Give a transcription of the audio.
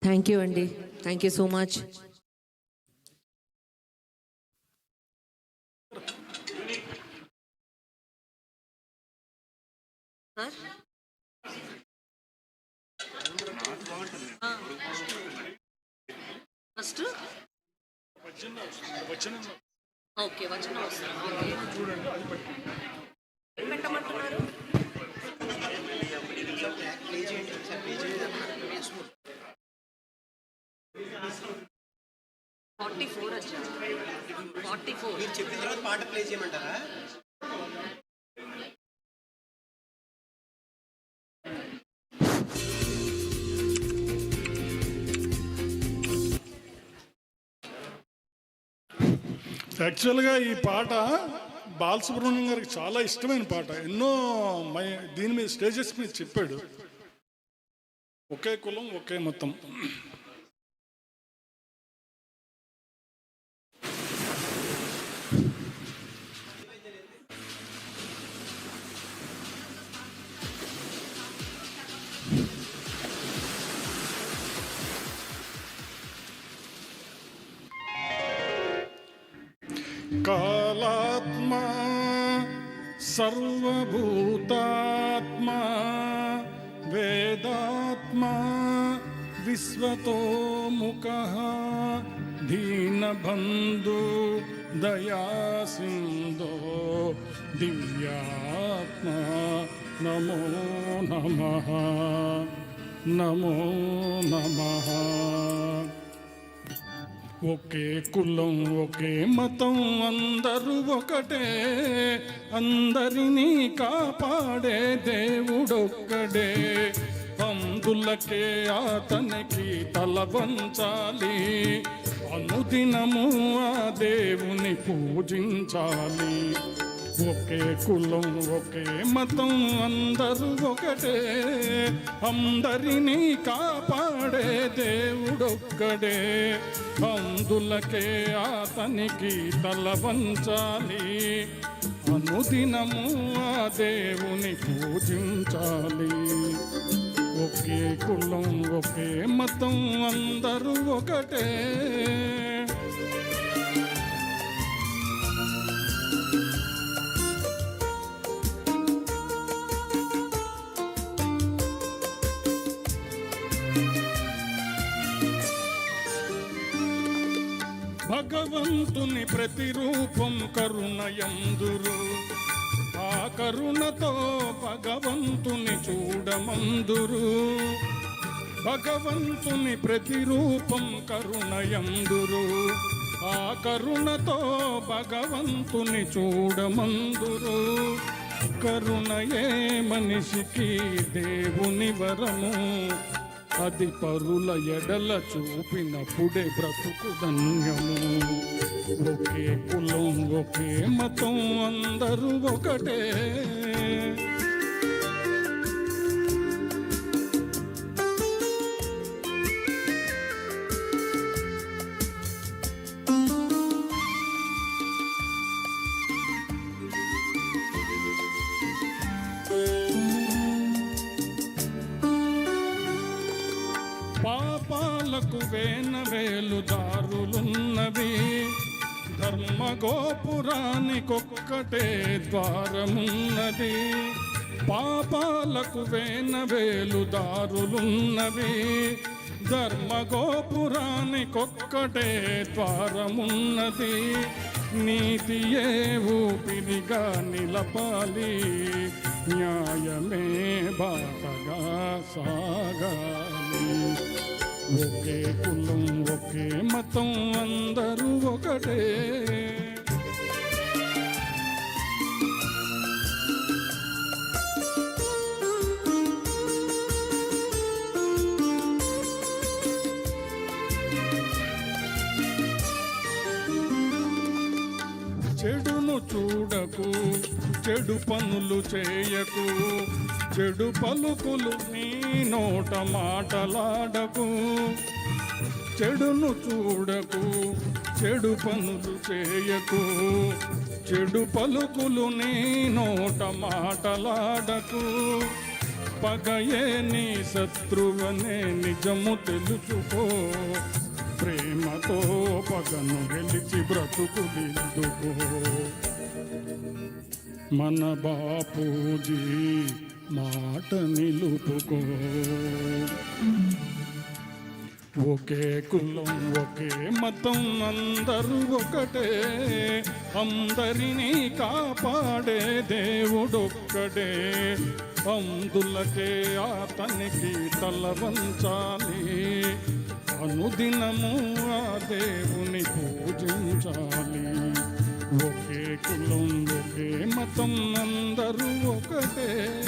Thank you అండి, thank you so much. First okay, వచ్చిన ఏం పెట్టమంటున్నారు? మీరు చెప్పిన తర్వాత పాట ప్లే చేయమంటారా? యాక్చువల్గా ఈ పాట బాలసుబ్రహ్మణ్యం గారికి చాలా ఇష్టమైన పాట. ఎన్నో దీని మీద స్టేజెస్ మీద చెప్పాడు. ఒకే కులం ఒకే మతం. కాలాత్మా సర్వభూతాత్మా వేదాత్మా విశ్వతోముఖః దీనబంధు దయాసింధో దివ్యాత్మా నమో నమః నమో నమః. ఒకే కులం ఒకే మతం అందరూ ఒకటే, అందరినీ కాపాడే దేవుడొక్కడే. అందులకే అతనికి తల వంచాలి, అనుదినము ఆ దేవుని పూజించాలి. ఒకే కులం ఒకే మతం అందరూ ఒకటే, అందరినీ కాపాడే దేవుడొక్కడే. అందులకే అతనికి తల వంచాలి, అనుదినము ఆ దేవుని పూజించాలి. ఒకే కులం ఒకే మతం అందరూ ఒకటే. భగవంతుని ప్రతిరూపం కరుణయందురు, ఆ కరుణతో భగవంతుని చూడమందురు. భగవంతుని ప్రతిరూపం కరుణయందురు, ఆ కరుణతో భగవంతుని చూడమందురు. కరుణయే మనిషికి దేవుని వరము, అది పరుల ఎడల చూపినప్పుడే బ్రతుకు ధన్యము. ఒకే కులం ఒకే మతం అందరూ ఒకటే. పాపాలకు వేలు దారులున్నవి, ధర్మగోపురానికొక్కటే ద్వారమున్నది. పాపాలకు వేలు దారులున్నవి, ధర్మగోపురానికొక్కటే ద్వారమున్నది. నీతియే ఊపిరిగా నిలపాలి, న్యాయమే బాటగా సాగాలి. ఒకే కులం ఒకే మతం అందరూ ఒకటే. చెడును చూడకు, చెడు పనులు చేయకు, చెడు పలుకులు నీ నోట మాటలాడకు. చెడును చూడకు, చెడు పనులు చేయకు, చెడు పలుకులు నీ నోట మాటలాడకు. పగయే నీ శత్రువనే నిజము తెలుసుకో. ప్రేమతో పగను గెలిచి బ్రతుకుదిద్దుకో. మన బాపూజీ మాట నిలుపుకో. ఒకే కులం ఒకే మతం అందరూ ఒకటే, అందరినీ కాపాడే దేవుడొక్కడే. అందులకే అతనికి తల వంచాలి, అనుదినము ఆ దేవుని పూజించాలి. ఒకే కులం ఒకే మతం అందరూ ఒకటే.